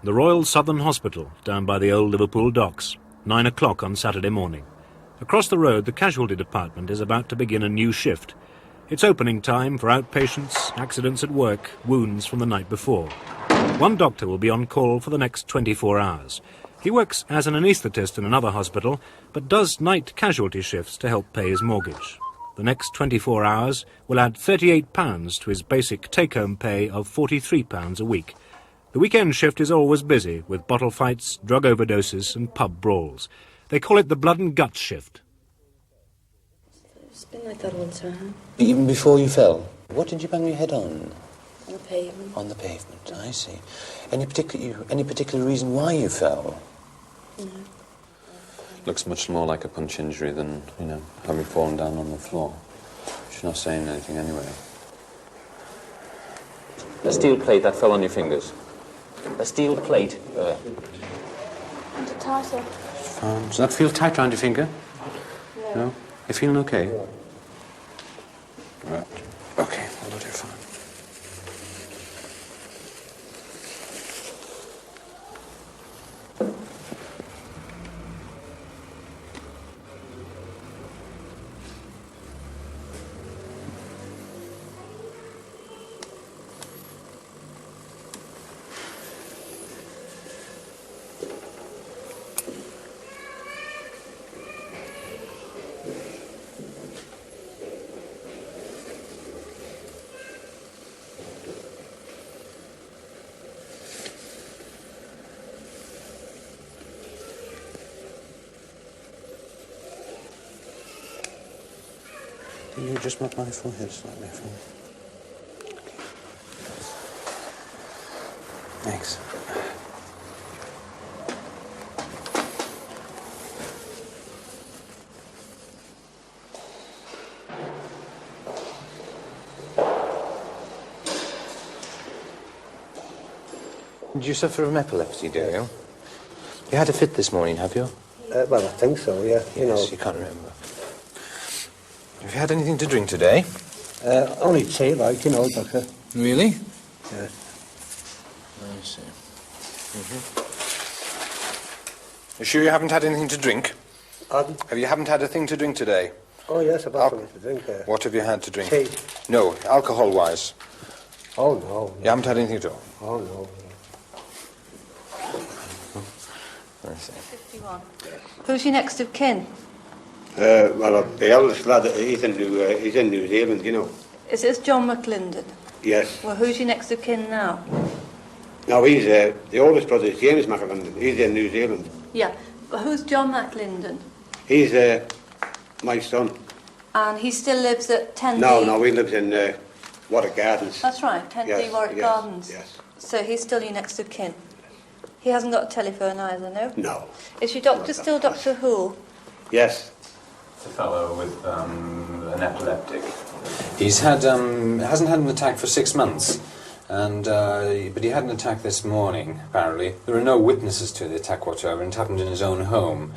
The Royal Southern Hospital, down by the old Liverpool docks, 9 o'clock on Saturday morning. Across the road, the casualty department is about to begin a new shift. It's opening time for outpatients, accidents at work, wounds from the night before. One doctor will be on call for the next 24 hours. He works as an anaesthetist in another hospital, but does night casualty shifts to help pay his mortgage. The next 24 hours will add £38 to his basic take-home pay of £43 a week. The weekend shift is always busy with bottle fights, drug overdoses and pub brawls. They call it the blood and guts shift. It's been like that all the time. Even before you fell? What did you bang your head on? On the pavement. On the pavement, I see. Any particular reason why you fell? No. Looks much more like a punch injury than, having fallen down on the floor. She's not saying anything anyway. A steel plate that fell on your fingers. A steel plate. And a tighter. Does that feel tight around your finger? No? You feeling okay? Right. Okay, we'll do fine. Can you just mop my forehead slightly for me? Thanks. Do you suffer from epilepsy, do you? You had a fit this morning, have you? Well, I think so, yeah. Yes, you can't remember. Have you had anything to drink today? Only tea, doctor. Really? Yeah. I see. You sure you haven't had anything to drink? Pardon? Have you haven't had a thing to drink today? Oh, yes, I've had something to drink. What have you had to drink? Tea. No, alcohol-wise. Oh, no. You haven't had anything at all? Oh, no. I see. 51. Who's your next of kin? Well, the eldest lad, he's in New Zealand, Is this John McLinden? Yes. Well, who's your next of kin now? No, he's, the oldest brother is James McLinden. He's in New Zealand. Yeah, but who's John McLinden? He's, my son. And he still lives at 10D? No, he lives in, Warwick Gardens. That's right, 10D Yes, Warwick yes, Gardens. yes. So he's still your next of kin? He hasn't got a telephone either, no? No. Is your doctor still Doctor Who? Yes. It's a fellow with an epileptic. He's had hasn't had an attack for 6 months, and but he had an attack this morning. Apparently, there are no witnesses to the attack whatsoever, and it happened in his own home.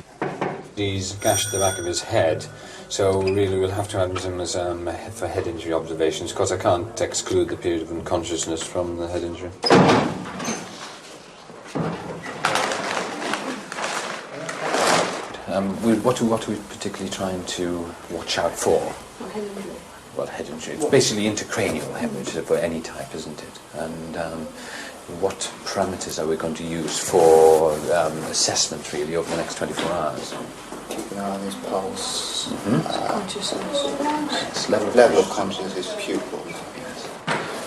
He's gashed the back of his head, so really we'll have to admit him as for head injury observations, because I can't exclude the period of unconsciousness from the head injury. What are we particularly trying to watch out for? Well, head injury. It's basically intracranial hemorrhage of any type, isn't it? And what parameters are we going to use for assessment, really, over the next 24 hours? Keep an eye on his pulse. Consciousness. Yes, Level of consciousness, his pupils. Yes.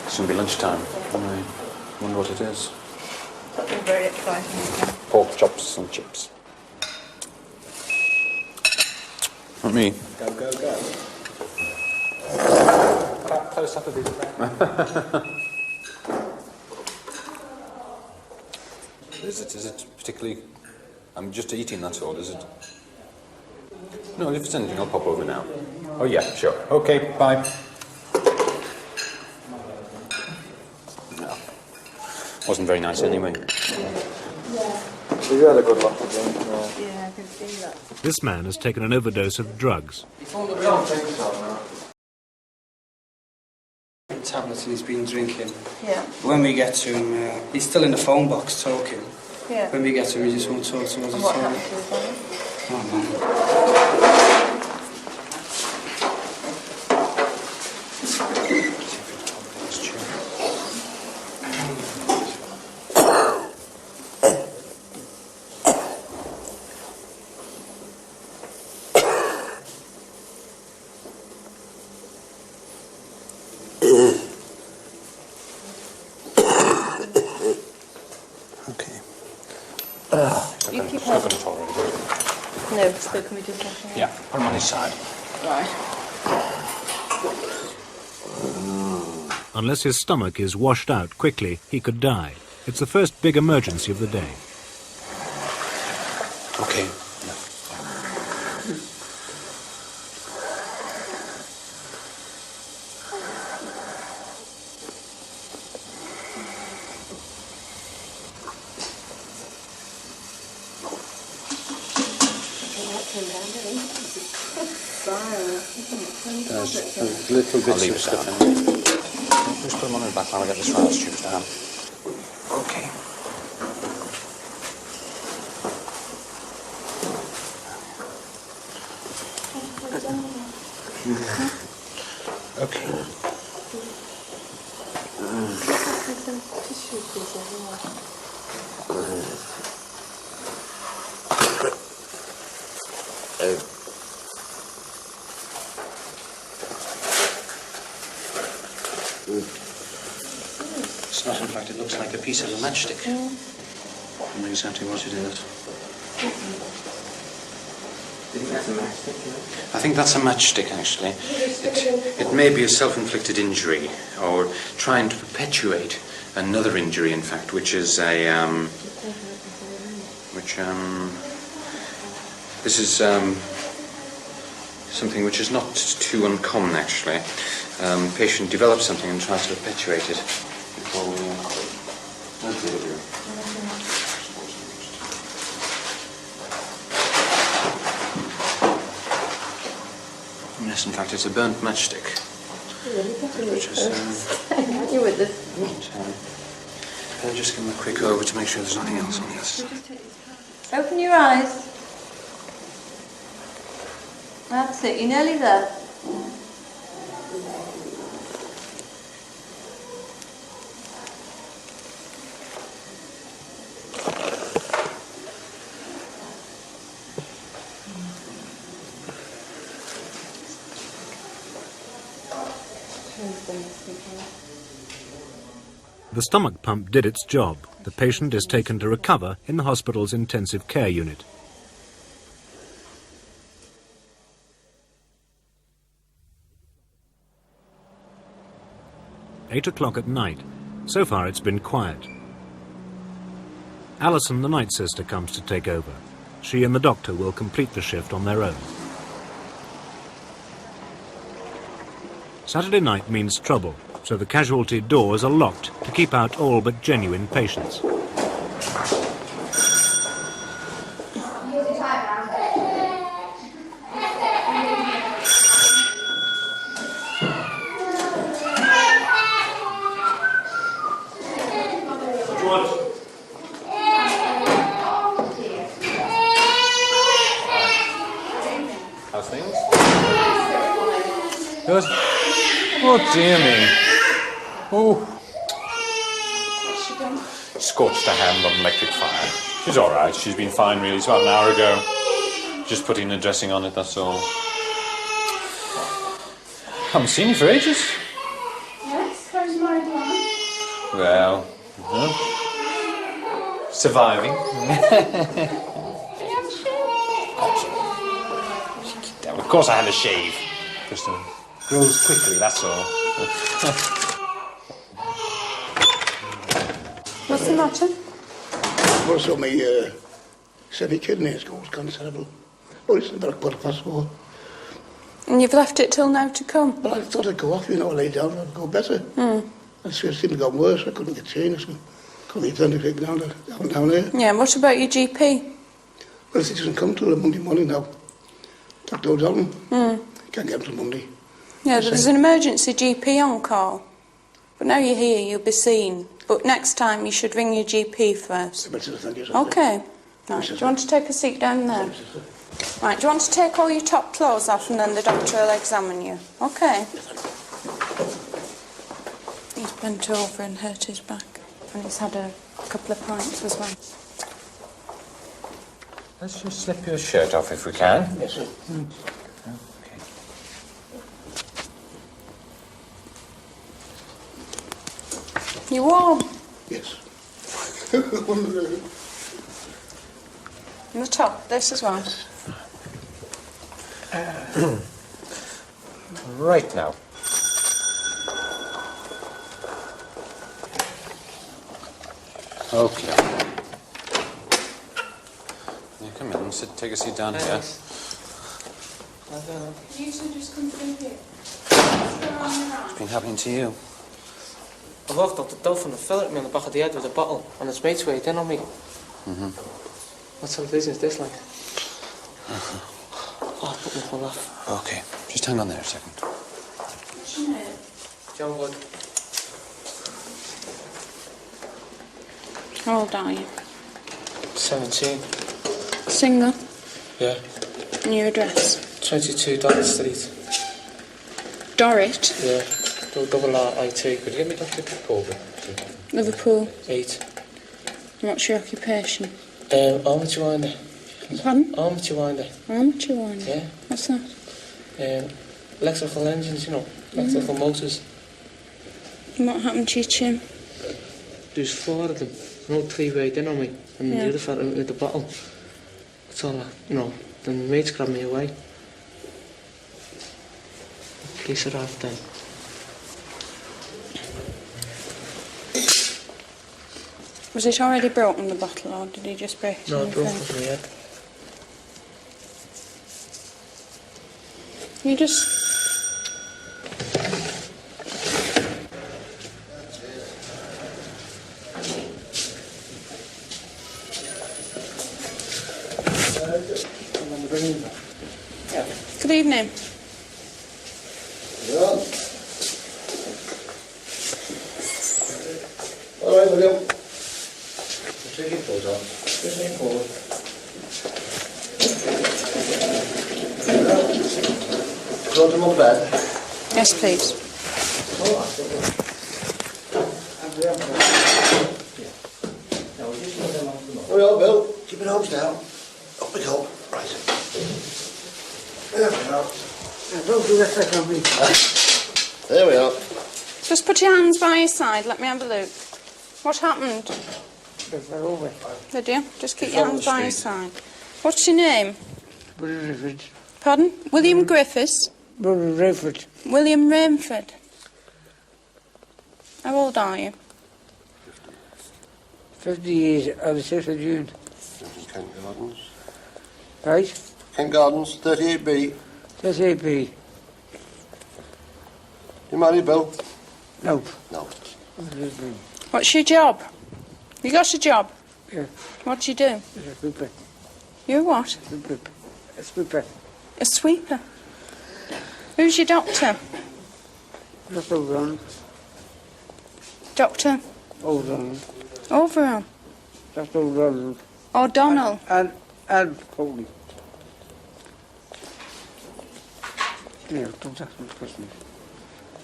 Soon be lunchtime. I wonder what it is. That'll be very exciting. Pork chops and chips. Not me. Go, go, go. Close up a bit. Is it particularly... I'm just eating, that's all, is it? No, if it's anything, I'll pop over now. Oh, yeah, sure. Okay, bye. No. Wasn't very nice anyway. So you had a good lot of drink. Yeah, I can see that. This man has taken an overdose of drugs. Tablets he's been drinking. Yeah. When we get to him, he's still in the phone box talking. Yeah. When we get to, we just won't talk to us And at what all. happened to his wife? Oh, no. Okay. You keep hold. No, so can we just wash him? Yeah, put him on his side. Right. Unless his stomach is washed out quickly, he could die. It's the first big emergency of the day. Okay. There's little bits of stuff in there. Just put them on his back while I get the trials tubes down. Okay. Okay. It's not, in fact, it looks like a piece of a matchstick. I don't know exactly what it is. Do you think that's a matchstick? I think that's a matchstick, actually. It may be a self-inflicted injury, or trying to perpetuate another injury, in fact, which is a, this is, something which is not too uncommon, actually. Patient develops something and tries to perpetuate it before we, Yes, in fact, it's a burnt matchstick. Which is, You with this? I'll just give him a quick over to make sure there's nothing else on the other side. Open your eyes. That's it, you're nearly there. The stomach pump did its job. The patient is taken to recover in the hospital's intensive care unit. Eight o'clock at night. So far it's been quiet. Alison, the night sister, comes to take over. She and the doctor will complete the shift on their own. Saturday night means trouble, so the casualty doors are locked to keep out all but genuine patients. How's things? Good. Oh, dear me. Oh. Scorched her hand on electric fire. She's all right. She's been fine, really. It's about an hour ago. Just putting the dressing on it, that's all. Haven't seen you for ages. Yes, how's my plan? Well, surviving. Of course I had a shave. Just grows quickly, that's all. What's the matter? Also, my semi-kidneys goes considerable. Oh, it's about 4:15. And you've left it till now to come? Well, I thought I'd go off, you know, lay down, I'd go better. And so it seemed to go worse. I couldn't get changed. Couldn't get anything down there. Yeah, and what about your GP? Well, he doesn't come till the Monday morning now. Dr. O'Donnell. Can't get him till Monday. Yeah, there's an emergency GP on call. But now you're here, you'll be seen. But but next time you should ring your GP first. Thank you, sir. Okay. Right, do you want to take a seat down there? Right, do you want to take all your top clothes off and then the doctor will examine you? Okay. He's bent over and hurt his back. And he's had a couple of pints as well. Let's just slip your shirt off if we can. Yes, sir. Okay. You warm? Yes. And the top, this as well. Right now. Okay. Yeah, come in. Take a seat down here. You two just come through here. What's been happening to you? I walked up the door from the fella at me on the back of the head with a bottle, and his mates weighed in on me. What sort of business is this like? Oh, put me full off. Okay. Just hang on there a second. What's your name? John Wood. How old are you? 17. Single? Yeah. And your address? 22 Dorrit Street. Dorrit? Yeah. Double R-I-T. Could you give me Dr. Colby? Liverpool. 8. And what's your occupation? Armature winder. Pardon? Armature winder. Amateur winder? Yeah. What's that? Electrical engines, you know. Electrical motors. And what happened to your chin? There's 4 of them. No 3 weighed in on me. And Yeah. the other fella with the bottle. It's all, you know, the mates grabbed me away. The police arrived then. Was it already broken, the bottle, or did he just break it No, in it the broke front? over my head. You just... Good evening. All right, William. Take your clothes off. Just lean forward. Put them on the bed. Yes, please. Oh, yeah, Bill. Keep your arms down. Up we go. Right. There we are. Don't do that like on me. There we are. Just put your hands by your side. Let me have a look. What happened? They're over. Did you? Just keep your hands by your side. What's your name? Brother Rainford. Pardon? William Griffiths? Brother Rainford. William Rainford. How old are you? 50 years on the 6th of June. Kent Gardens. Right? Kent Gardens, 38B. That's AP. You married, Bill? Nope. No. What's your job? You got a job? Yeah. What do you do? It's a sweeper. You're what? Sweeper. A sweeper. A sweeper. Who's your doctor? That's O'Donnell. Doctor O'Donnell. Overall. That's O'Donnell. O'Donnell. And Foley. Yeah, don't ask me questions.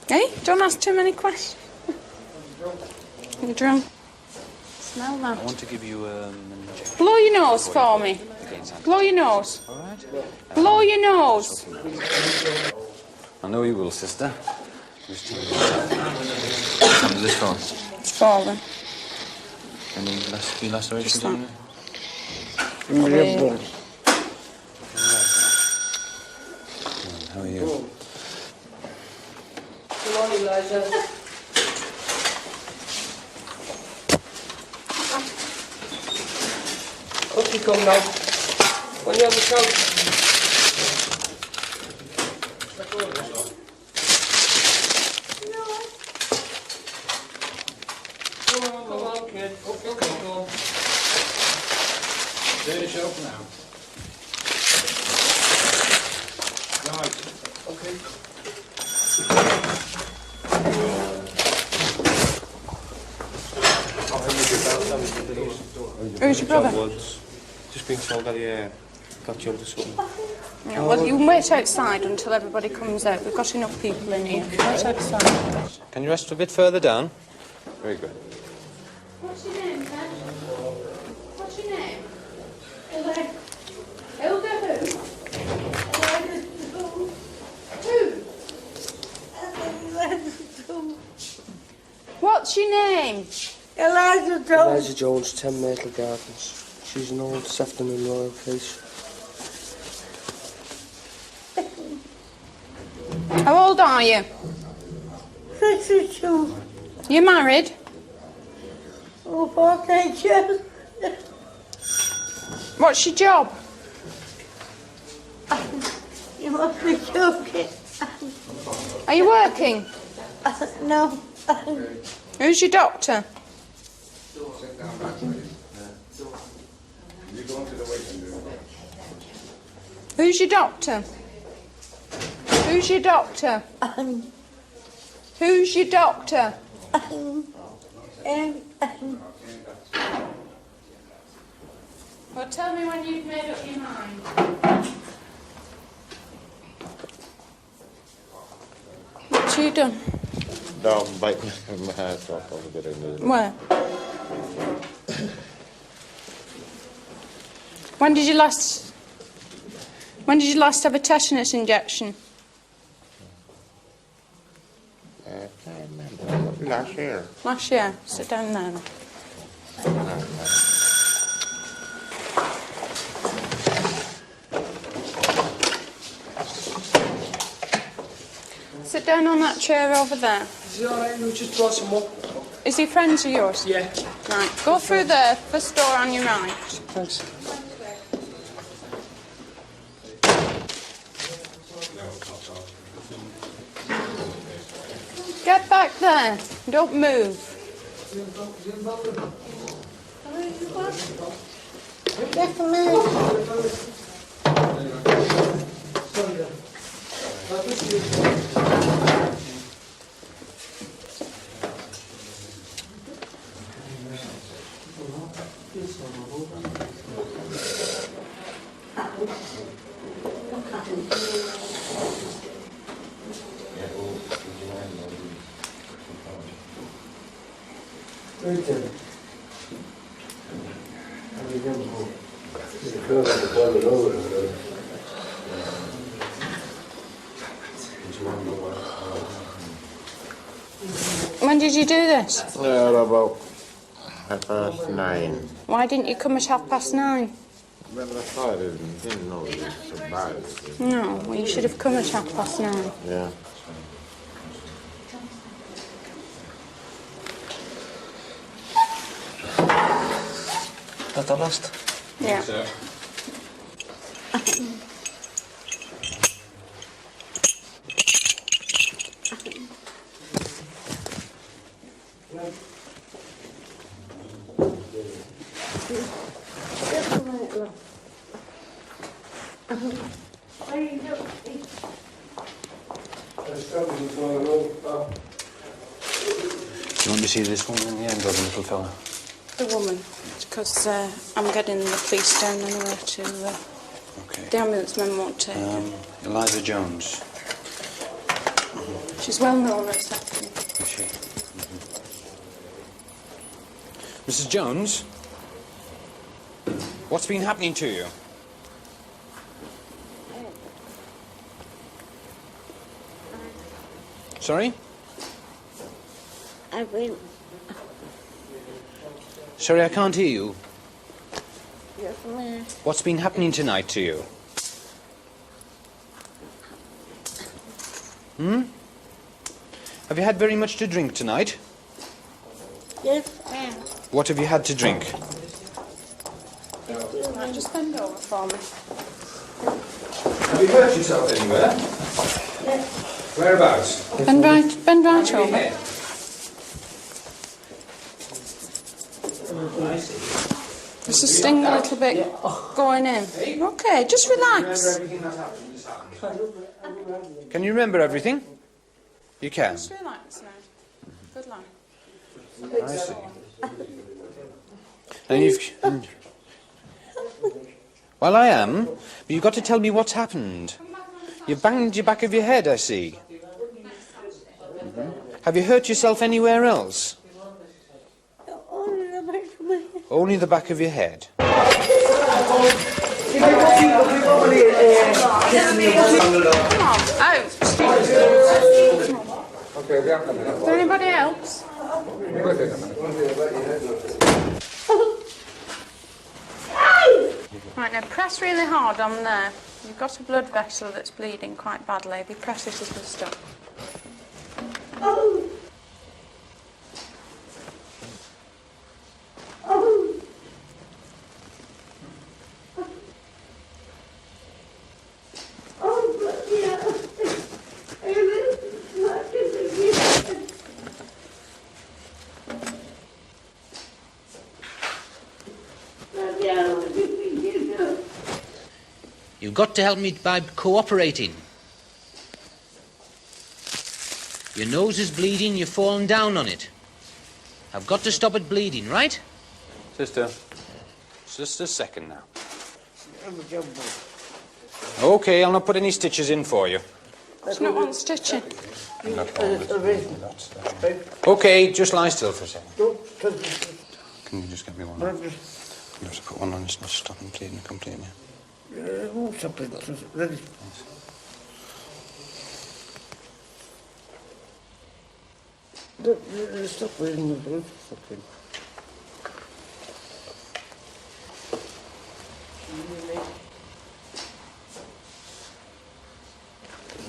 Hey, don't ask too many questions. You're drunk. Smell that. I want to give you an injection. Blow your nose for me. Blow your nose. All right? Blow your nose. I know you will, sister. Just tell me what's happening. This phone. It's fallen. Any lacerations Just on that. it? How are you? Come on, Elijah. Up you come now. When you have the couch. Come on, kid. Come on. There yourself now. Right. Okay. Who's your brother? Woods. Just been told that he got killed or something. Yeah, well, you can wait outside until everybody comes out. We've got enough people in here. Wait outside. Can you rest a bit further down? Very good. What's your name, Ted? What's your name? Hilda. Hilda who? What's your name? Eliza Jones. Eliza Jones, 10 Myrtle Gardens. She's an old Sefton and Royal case. How old are you? 62. You married? Oh, 14 years. What's your job? You must be joking. Are you working? No. Who's your doctor? Who's your doctor? Who's your doctor? Who's your doctor? Well, tell me when you've made up your mind. What you done? No, I'm biting my head off over there. Where? When did you last have a tetanus injection? I can't remember. Last year. Last year. Sit down there. Sit down on that chair over there. Is he alright? We just brought some up. Is he friends of yours? Yeah. Right. Go through the first door on your right. Thanks. Get back there. Don't move. Just a minute. When did you do this? Yeah, about 9:30. Why didn't you come at 9:30? Well, I thought I didn't know it was so bad. No, well, you should have come at 9:30. Yeah. That the last? Yeah. Do you want to see this woman in the end, or the little fella? The woman, because I'm getting the police down anyway to... Okay. The ambulance men won't take her. Eliza Jones. She's well known at Sefton. Is she? Mrs. Jones? What's been happening to you? Sorry? I've been... Sorry, I can't hear you. Just a minute. What's been happening tonight to you? Have you had very much to drink tonight? Yes, ma'am. What have you had to drink? Right, just bend over for me. Have you hurt yourself anywhere? Whereabouts? Bend right over. There's a sting a little bit going in. Okay, just relax. Can you remember everything? You can. Just relax now. Good luck. I see. And you've... Well, I am, but you've got to tell me what's happened. You've banged your back of your head, I see. Have you hurt yourself anywhere else? Only the back of your head. Is there anybody else? Right, now press really hard on there. You've got a blood vessel that's bleeding quite badly. If you press it, it'll stop. You've got to help me by cooperating. Your nose is bleeding, you've fallen down on it. I've got to stop it bleeding, right? Sister, just a second now. OK, I'll not put any stitches in for you. There's not one stitching. OK, just lie still for a second. Can you just get me one? You have to put one on, it's not stopping bleeding completely. Stop bleeding, stop bleeding.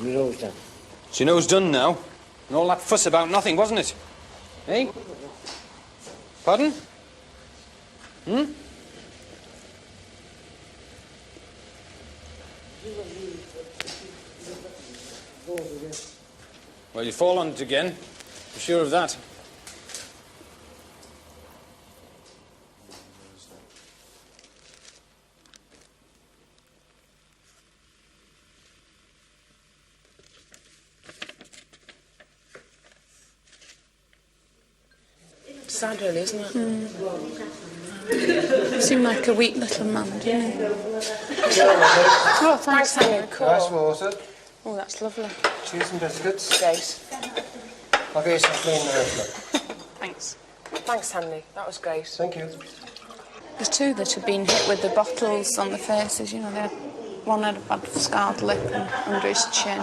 Your nose done. So your nose done now? And all that fuss about nothing, wasn't it? Eh? Pardon? Well, you fall on it again. I'm sure of that. Sad, really, isn't it? Seemed like a weak little man, didn't he? Oh, thanks, Henry. Nice water. Oh, that's lovely. Cheese and biscuits. Great. I'll get you some clean Thanks. Thanks, Henry. That was great. Thank you. The two that had been hit with the bottles on the faces, you know, one had a bad scarred lip and under his chin,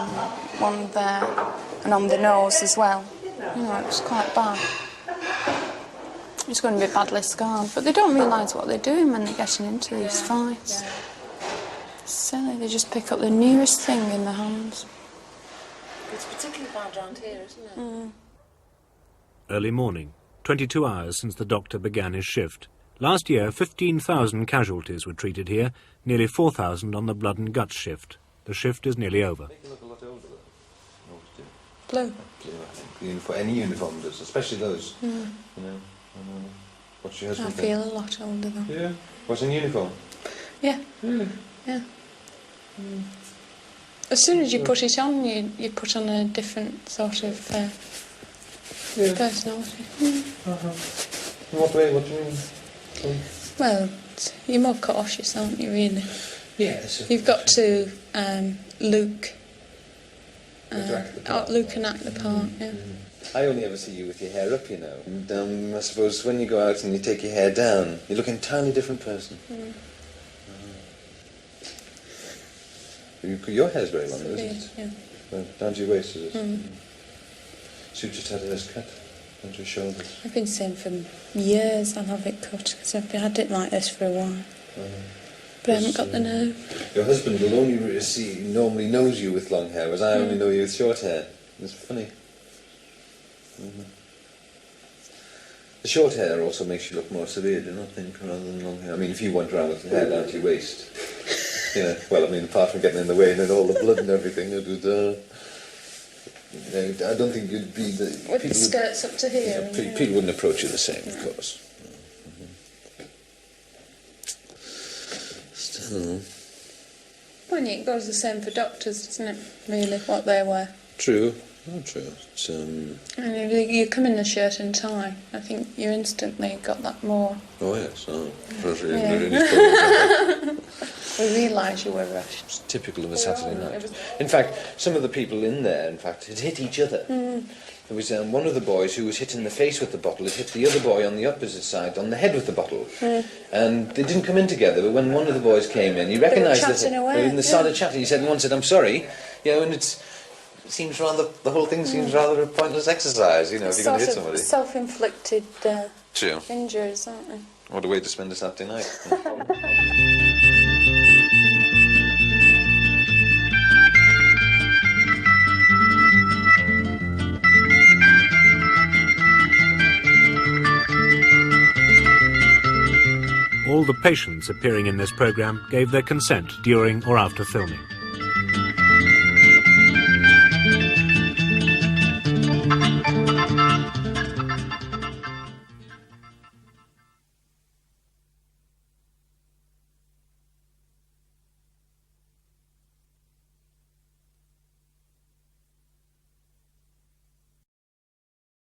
one there, and on the nose as well. You know, it was quite bad. It's going to be badly scarred, but they don't realise what they're doing when they're getting into these fights. It's silly, they just pick up the nearest thing in their hands. It's particularly bad around here, isn't it? Early morning, 22 hours since the doctor began his shift. Last year, 15,000 casualties were treated here, nearly 4,000 on the blood and guts shift. The shift is nearly over. Blue. Any uniform does, especially those. You know, what's your I husband feel a lot older though. Yeah. What's in uniform? Yeah. Yeah. As soon as you put it on, you put on a different sort of personality. In what way? What do you mean? Well, you're more cautious, aren't you, really? Yes. You've got to look and act the part, yeah. I only ever see you with your hair up, you know. And I suppose when you go out and you take your hair down, you look an entirely different person. Your hair's very long, isn't it? Yeah. Well, down to your waist, is it? So you've just had this cut down to your shoulders. I've been saying for years I'll have it cut, because I've had it like this for a while. But I haven't got the nerve. Your husband will only normally knows you with long hair, whereas I only know you with short hair. It's funny. The short hair also makes you look more severe, do you not think, rather than long hair? I mean, if you went around with the hair down to your waist, you know, well, I mean, apart from getting in the way and all the blood and everything, it would, I don't think you'd be the... With the skirts up to here. People wouldn't approach you the same, of course. Still... Well, it goes the same for doctors, doesn't it, really, what they wear? True. Oh, true. it's... And if you come in a shirt and tie, I think you instantly got that more. Oh, yes. Oh, Yeah. We realised you were rushed. It's typical of a Saturday night. In fact, some of the people in there, had hit each other. There was one of the boys who was hit in the face with the bottle. It hit the other boy on the opposite side on the head with the bottle. And they didn't come in together, but when one of the boys came in, he recognised that. And they started chatting. He said, and one said, "I'm sorry." And it seems rather, the whole thing seems rather a pointless exercise, if you're going to hit somebody. Self-inflicted True. injuries, aren't they? What a way to spend a Saturday night. All the patients appearing in this programme gave their consent during or after filming.